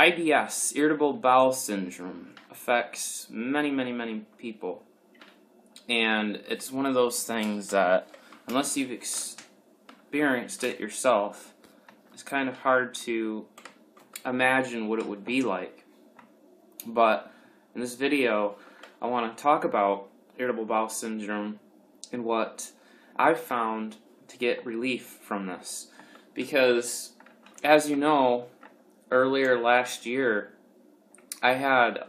IBS, Irritable Bowel Syndrome, affects many people. And it's one of those things that, unless you've experienced it yourself, it's kind of hard to imagine what it would be like. But in this video, I want to talk about Irritable Bowel Syndrome and what I've found to get relief from this. Because, as you know, earlier last year, I had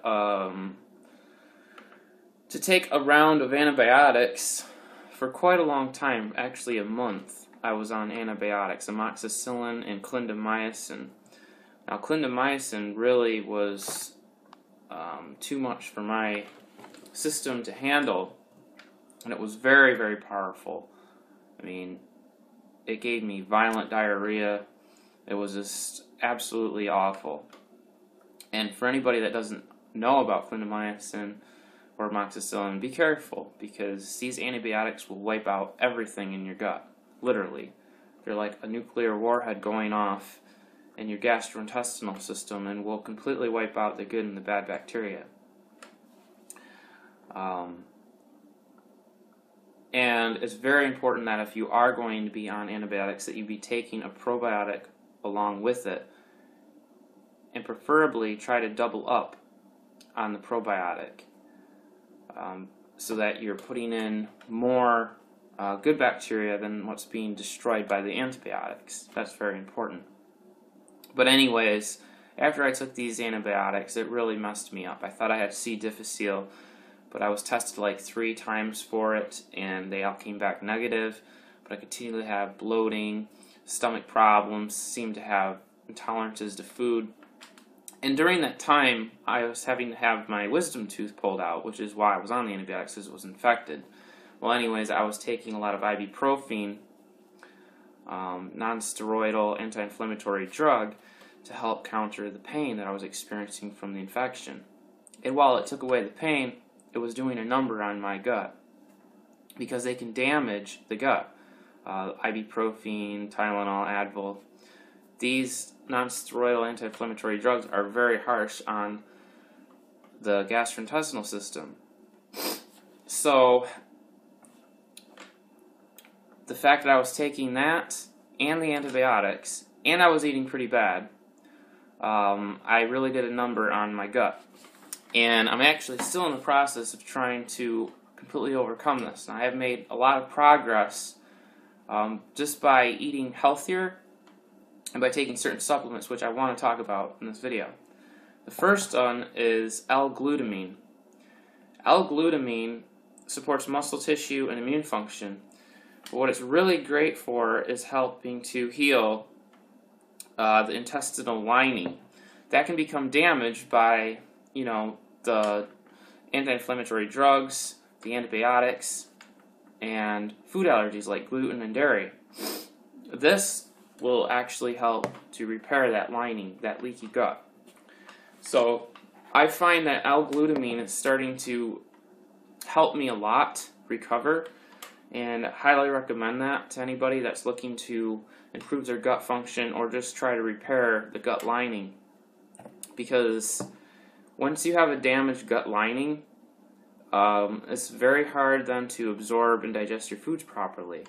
to take a round of antibiotics for quite a long time, actually a month. I was on antibiotics, amoxicillin and clindamycin. Now, clindamycin really was too much for my system to handle, and it was very powerful. I mean, it gave me violent diarrhea. It was just absolutely awful. And for anybody that doesn't know about clindamycin or amoxicillin, be careful, because these antibiotics will wipe out everything in your gut, literally. They're like a nuclear warhead going off in your gastrointestinal system and will completely wipe out the good and the bad bacteria. And it's very important that if you are going to be on antibiotics, that you be taking a probiotic along with it, and preferably try to double up on the probiotic, so that you're putting in more good bacteria than what's being destroyed by the antibiotics. That's very important. But anyways, after I took these antibiotics, it really messed me up. I thought I had C. difficile, but I was tested like 3 times for it, and they all came back negative. But I continued to have bloating, stomach problems, seemed to have intolerances to food. And during that time, I was having to have my wisdom tooth pulled out, which is why I was on the antibiotics, because it was infected. Well, anyways, I was taking a lot of ibuprofen, non-steroidal anti-inflammatory drug, to help counter the pain that I was experiencing from the infection. And while it took away the pain, it was doing a number on my gut, because they can damage the gut. Ibuprofen, Tylenol, Advil, these non-steroidal anti-inflammatory drugs are very harsh on the gastrointestinal system. So the fact that I was taking that and the antibiotics, and I was eating pretty bad, I really did a number on my gut. And I'm actually still in the process of trying to completely overcome this. And I have made a lot of progress just by eating healthier and by taking certain supplements, which I want to talk about in this video. The first one is AlGlutamine. AlGlutamine supports muscle tissue and immune function. But what it's really great for is helping to heal the intestinal lining. That can become damaged by, the anti-inflammatory drugs, the antibiotics, and food allergies like gluten and dairy. This will actually help to repair that lining, that leaky gut. So I find that AlGlutamine is starting to help me a lot recover, and I highly recommend that to anybody that's looking to improve their gut function or just try to repair the gut lining. Because once you have a damaged gut lining, it's very hard then to absorb and digest your foods properly.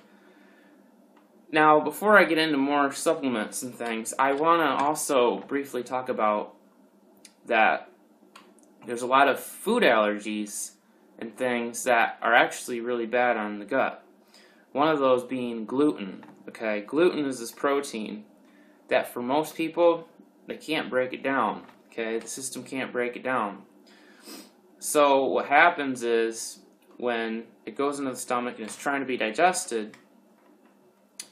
Now, before I get into more supplements and things, I want to also briefly talk about that there's a lot of food allergies and things that are actually really bad on the gut. One of those being gluten. Okay, gluten is this protein that for most people, they can't break it down. Okay, the system can't break it down. So what happens is when it goes into the stomach and it's trying to be digested,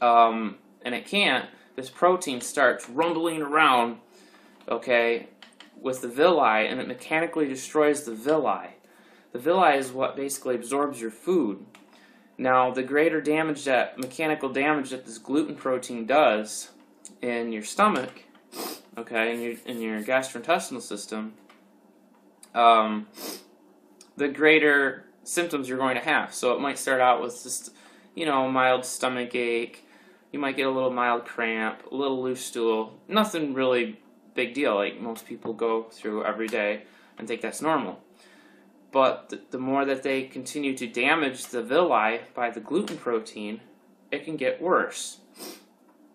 and it can't, this protein starts rumbling around, okay, with the villi, and it mechanically destroys the villi. The villi is what basically absorbs your food. Now, the greater damage that, mechanical damage that this gluten protein does in your stomach, okay, in your gastrointestinal system, the greater symptoms you're going to have. So it might start out with just, mild stomach ache. You might get a little mild cramp, a little loose stool. Nothing really big deal. Like most people go through every day and think that's normal. But the more that they continue to damage the villi by the gluten protein, it can get worse.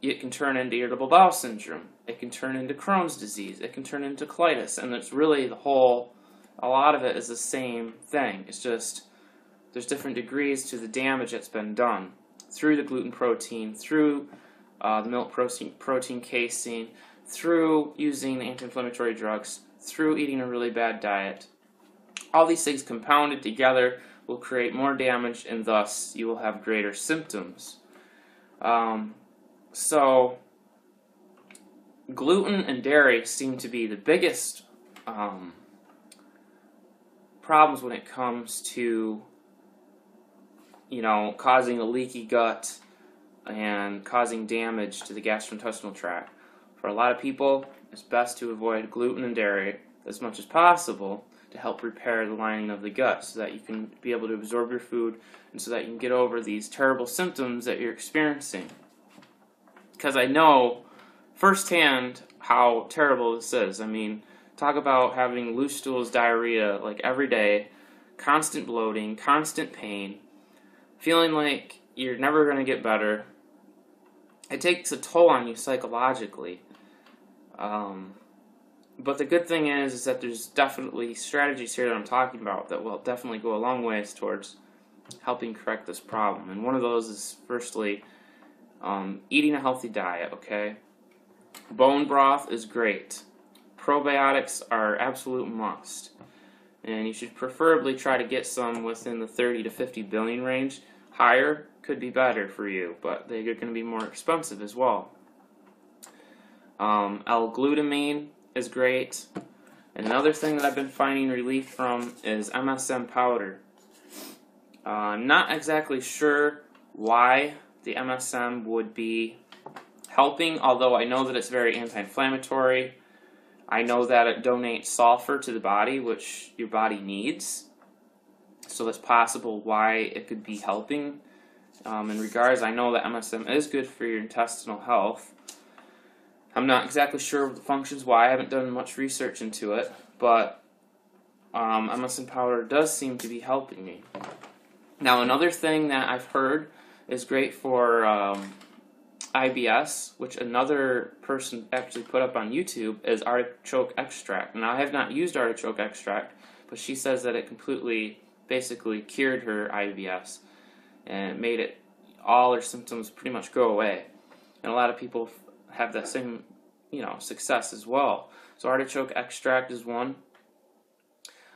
It can turn into irritable bowel syndrome. It can turn into Crohn's disease. It can turn into colitis. And it's really a lot of it is the same thing. It's just there's different degrees to the damage that's been done through the gluten protein, through the milk protein casein, through using anti-inflammatory drugs, through eating a really bad diet. All these things compounded together will create more damage, and thus you will have greater symptoms. So gluten and dairy seem to be the biggest problems when it comes to, causing a leaky gut and causing damage to the gastrointestinal tract. For a lot of people, it's best to avoid gluten and dairy as much as possible to help repair the lining of the gut so that you can be able to absorb your food and so that you can get over these terrible symptoms that you're experiencing. Because I know firsthand how terrible this is. I mean, talk about having loose stools, diarrhea like every day, constant bloating, constant pain, feeling like you're never going to get better. It takes a toll on you psychologically. But the good thing is that there's definitely strategies here that I'm talking about that will definitely go a long ways towards helping correct this problem. And one of those is, firstly, eating a healthy diet, okay? Bone broth is great. Probiotics are absolute must. And you should preferably try to get some within the 30 to 50 billion range. Higher could be better for you, but they're going to be more expensive as well. AlGlutamine is great. And another thing that I've been finding relief from is MSM powder. I'm not exactly sure why the MSM would be helping, although I know that it's very anti-inflammatory. I know that it donates sulfur to the body, which your body needs. So that's possible why it could be helping. In regards, I know that MSM is good for your intestinal health. I'm not exactly sure the functions why. I haven't done much research into it, but MSM powder does seem to be helping me. Now, another thing that I've heard is great for IBS, which another person actually put up on YouTube, is artichoke extract. Now, I have not used artichoke extract, but she says that it completely, basically cured her IBS and made it, all her symptoms pretty much go away. And a lot of people have that same, success as well. So artichoke extract is one.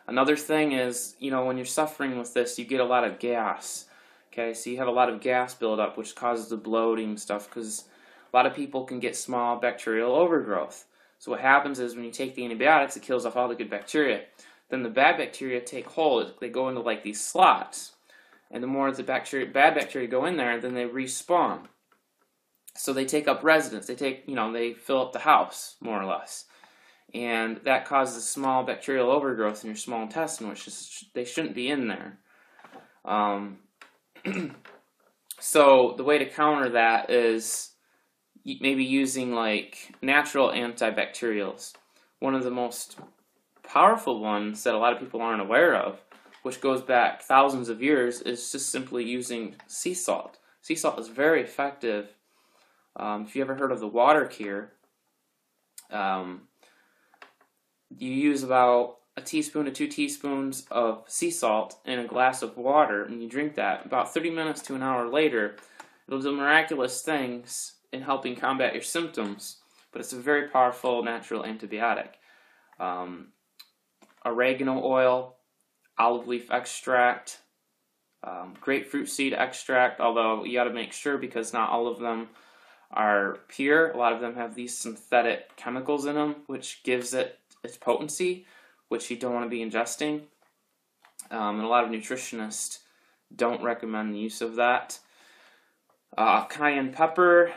Another thing is, when you're suffering with this, you get a lot of gas. Okay, so you have a lot of gas buildup, which causes the bloating stuff, because a lot of people can get small bacterial overgrowth. So what happens is when you take the antibiotics, it kills off all the good bacteria. Then the bad bacteria take hold. They go into like these slots. And the more the bad bacteria go in there, then they respawn. So they take up residence. They fill up the house, more or less. And that causes small bacterial overgrowth in your small intestine, which they shouldn't be in there. So the way to counter that is maybe using like natural antibacterials. One of the most powerful ones that a lot of people aren't aware of, which goes back thousands of years, is just simply using sea salt. Sea salt is very effective. If you ever heard of the water cure, you use about a teaspoon to 2 teaspoons of sea salt in a glass of water, and you drink that. About 30 minutes to an hour later, it'll do miraculous things in helping combat your symptoms, but it's a very powerful natural antibiotic. Oregano oil, olive leaf extract, grapefruit seed extract, although you got to make sure because not all of them are pure. A lot of them have these synthetic chemicals in them, which gives it its potency, which you don't want to be ingesting. And a lot of nutritionists don't recommend the use of that. Cayenne pepper,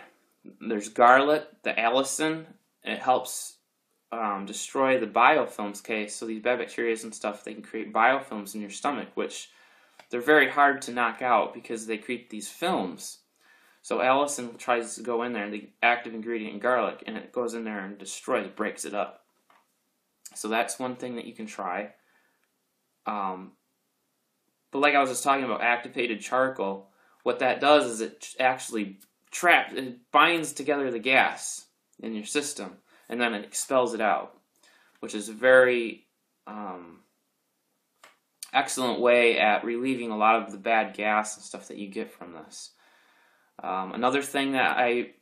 there's garlic, the allicin. It helps destroy the biofilms. Okay, so these bad bacteria and stuff, they can create biofilms in your stomach, which they're very hard to knock out because they create these films. So allicin tries to go in there, and the active ingredient in garlic, and it goes in there and destroys, breaks it up. So that's one thing that you can try. But like I was just talking about activated charcoal, what that does is it actually it binds together the gas in your system, and then it expels it out, which is a very excellent way at relieving a lot of the bad gas and stuff that you get from this. Another thing that I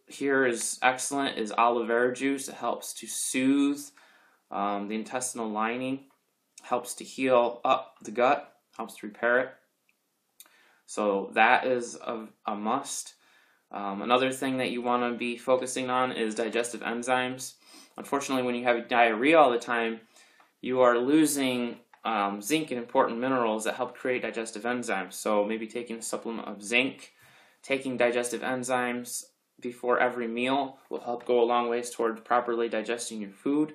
hear is excellent is aloe vera juice. It helps to soothe the intestinal lining, helps to heal up the gut, helps to repair it. So that is a must. Another thing that you want to be focusing on is digestive enzymes. Unfortunately, when you have diarrhea all the time, you are losing zinc and important minerals that help create digestive enzymes. So maybe taking a supplement of zinc, taking digestive enzymes before every meal will help go a long ways toward properly digesting your food.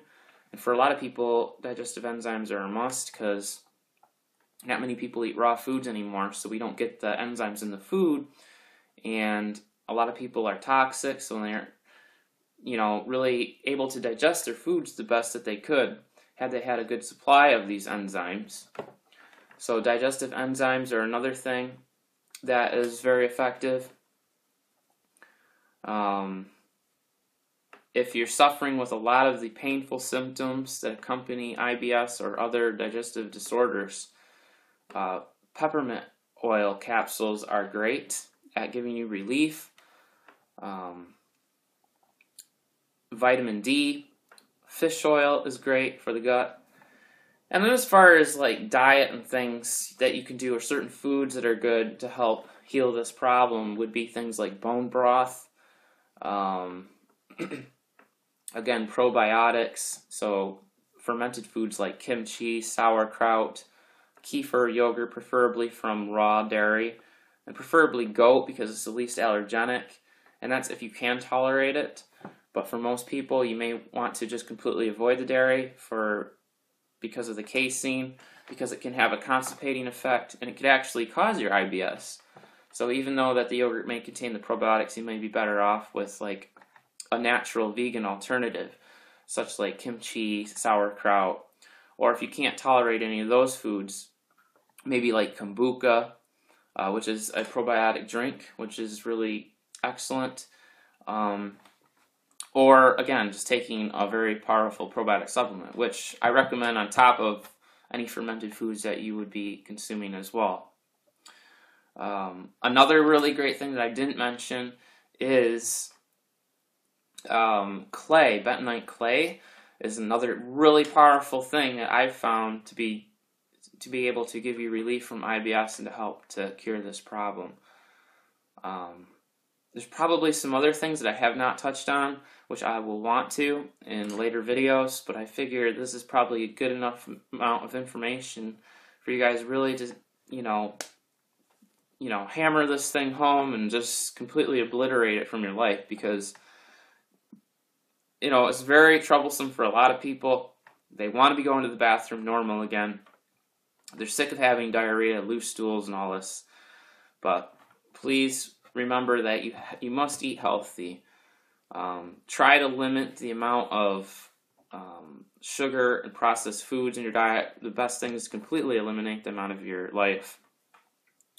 And for a lot of people, digestive enzymes are a must because not many people eat raw foods anymore, so we don't get the enzymes in the food. And a lot of people are toxic, so they aren't, really able to digest their foods the best that they could had they had a good supply of these enzymes. So digestive enzymes are another thing that is very effective. If you're suffering with a lot of the painful symptoms that accompany IBS or other digestive disorders, peppermint oil capsules are great at giving you relief. Vitamin D, fish oil is great for the gut. And then as far as like diet and things that you can do, or certain foods that are good to help heal this problem, would be things like bone broth. Again, probiotics, so fermented foods like kimchi, sauerkraut, kefir, yogurt, preferably from raw dairy, and preferably goat because it's the least allergenic, and that's if you can tolerate it. But for most people, you may want to just completely avoid the dairy because of the casein, because it can have a constipating effect, and it could actually cause your IBS. So even though that the yogurt may contain the probiotics, you may be better off with like a natural vegan alternative, such like kimchi, sauerkraut, or if you can't tolerate any of those foods, maybe like kombucha, which is a probiotic drink, which is really excellent. Or again, just taking a very powerful probiotic supplement, which I recommend on top of any fermented foods that you would be consuming as well. Another really great thing that I didn't mention is clay. Bentonite clay is another really powerful thing that I've found to be able to give you relief from IBS and to help to cure this problem. There's probably some other things that I have not touched on, which I will want to in later videos, but I figure this is probably a good enough amount of information for you guys really to, hammer this thing home and just completely obliterate it from your life, because, it's very troublesome for a lot of people. They want to be going to the bathroom normal again. They're sick of having diarrhea, loose stools, and all this. But please remember that you must eat healthy. Try to limit the amount of sugar and processed foods in your diet. The best thing is to completely eliminate them out of your life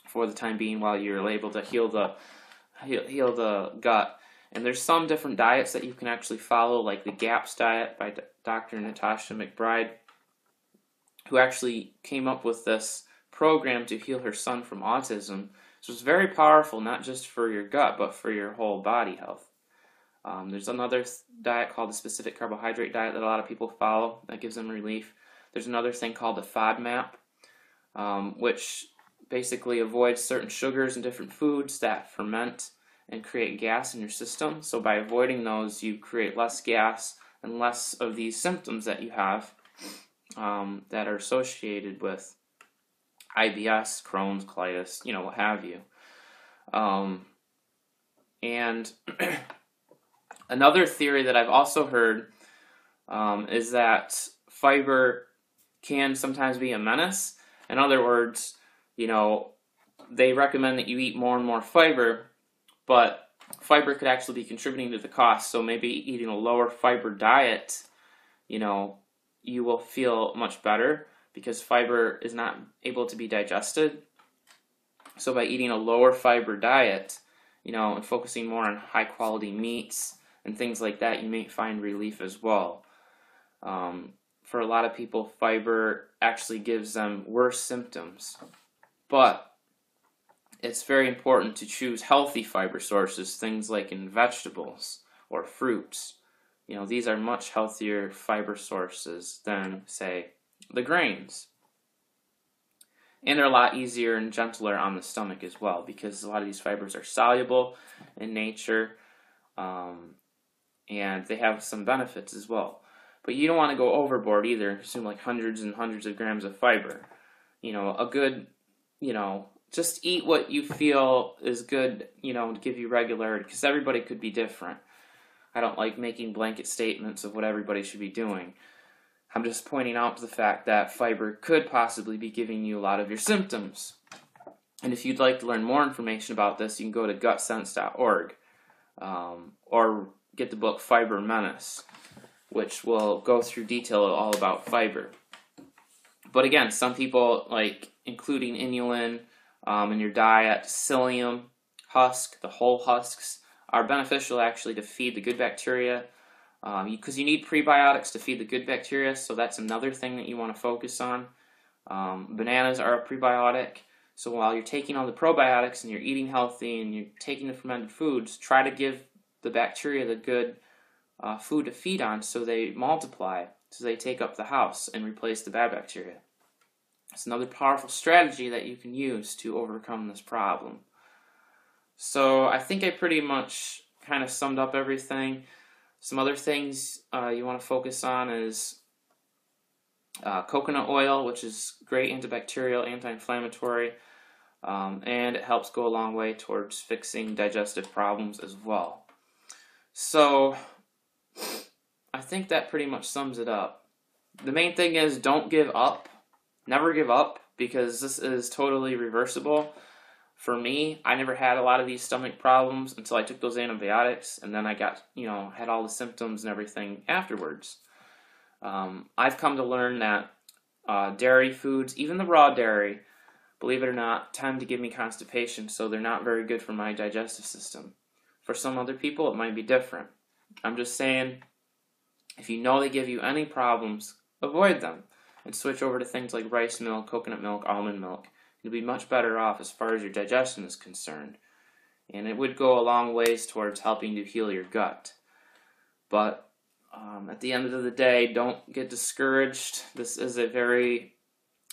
for the time being while you're able to heal the gut. And there's some different diets that you can actually follow, like the GAPS diet by Dr. Natasha McBride, who actually came up with this program to heal her son from autism. So it's very powerful, not just for your gut, but for your whole body health. There's another diet called the specific carbohydrate diet that a lot of people follow that gives them relief. There's another thing called the FODMAP, which basically avoids certain sugars and different foods that ferment and create gas in your system. So by avoiding those, you create less gas and less of these symptoms that you have that are associated with IBS, Crohn's, colitis, what have you. And another theory that I've also heard is that fiber can sometimes be a menace. In other words, they recommend that you eat more and more fiber, but fiber could actually be contributing to the cost. So maybe eating a lower fiber diet, you will feel much better because fiber is not able to be digested. So by eating a lower fiber diet, and focusing more on high quality meats and things like that, you may find relief as well. For a lot of people, fiber actually gives them worse symptoms. But it's very important to choose healthy fiber sources, things like in vegetables or fruits. These are much healthier fiber sources than, say, the grains. And they're a lot easier and gentler on the stomach as well, because a lot of these fibers are soluble in nature, and they have some benefits as well. But you don't want to go overboard either, consume like hundreds and hundreds of grams of fiber. A good, just eat what you feel is good, to give you regularity, because everybody could be different. I don't like making blanket statements of what everybody should be doing. I'm just pointing out the fact that fiber could possibly be giving you a lot of your symptoms. And if you'd like to learn more information about this, you can go to gutsense.org, or get the book Fiber Menace, which will go through detail all about fiber. But again, some people like including inulin in your diet, psyllium, husk, the whole husks, are beneficial actually to feed the good bacteria, because you need prebiotics to feed the good bacteria, so that's another thing that you want to focus on. Bananas are a prebiotic, so while you're taking all the probiotics and you're eating healthy and you're taking the fermented foods, try to give the bacteria the good food to feed on so they multiply, so they take up the house and replace the bad bacteria. It's another powerful strategy that you can use to overcome this problem. So I think I pretty much kind of summed up everything. Some other things you want to focus on is coconut oil, which is great antibacterial, anti-inflammatory, and it helps go a long way towards fixing digestive problems as well. So I think that pretty much sums it up. The main thing is don't give up. Never give up, because this is totally reversible. For me, I never had a lot of these stomach problems until I took those antibiotics, and then I got, had all the symptoms and everything afterwards. I've come to learn that dairy foods, even the raw dairy, believe it or not, tend to give me constipation, so they're not very good for my digestive system. For some other people, it might be different. I'm just saying, if you know they give you any problems, avoid them and switch over to things like rice milk, coconut milk, almond milk. You'll be much better off as far as your digestion is concerned. And it would go a long ways towards helping to heal your gut. But at the end of the day, don't get discouraged. This is a very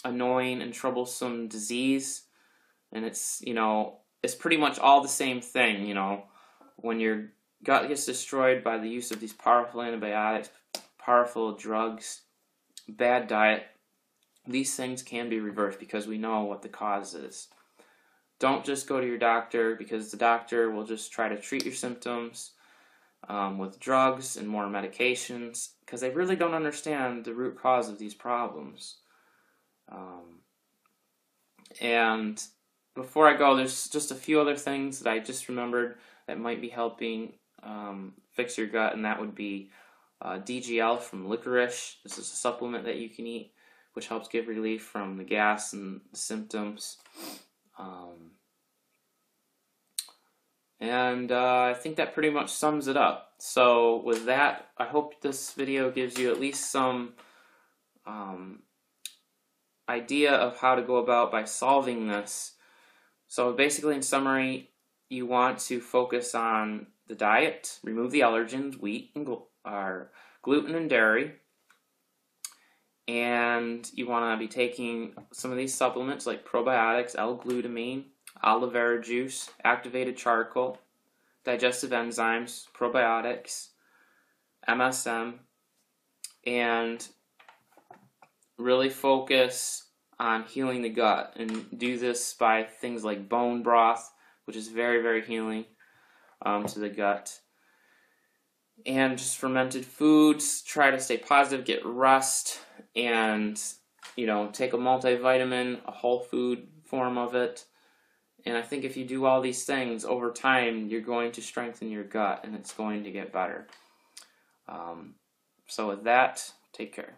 annoying and troublesome disease. And it's, it's pretty much all the same thing, When your gut gets destroyed by the use of these powerful antibiotics, powerful drugs, bad diet, these things can be reversed because we know what the cause is. Don't just go to your doctor, because the doctor will just try to treat your symptoms with drugs and more medications, because they really don't understand the root cause of these problems. And before I go, there's just a few other things that I just remembered that might be helping fix your gut, and that would be DGL from licorice. This is a supplement that you can eat, which helps give relief from the gas and the symptoms. I think that pretty much sums it up. So with that, I hope this video gives you at least some idea of how to go about by solving this. So basically, in summary, you want to focus on the diet, remove the allergens, wheat and gluten and dairy, and you want to be taking some of these supplements like probiotics, AlGlutamine, aloe vera juice, activated charcoal, digestive enzymes, probiotics, MSM, and really focus on healing the gut, and do this by things like bone broth, which is very, very healing to the gut. And just fermented foods, try to stay positive, get rest, and take a multivitamin, a whole food form of it, And I think if you do all these things over time, you're going to strengthen your gut and it's going to get better. So with that, take care.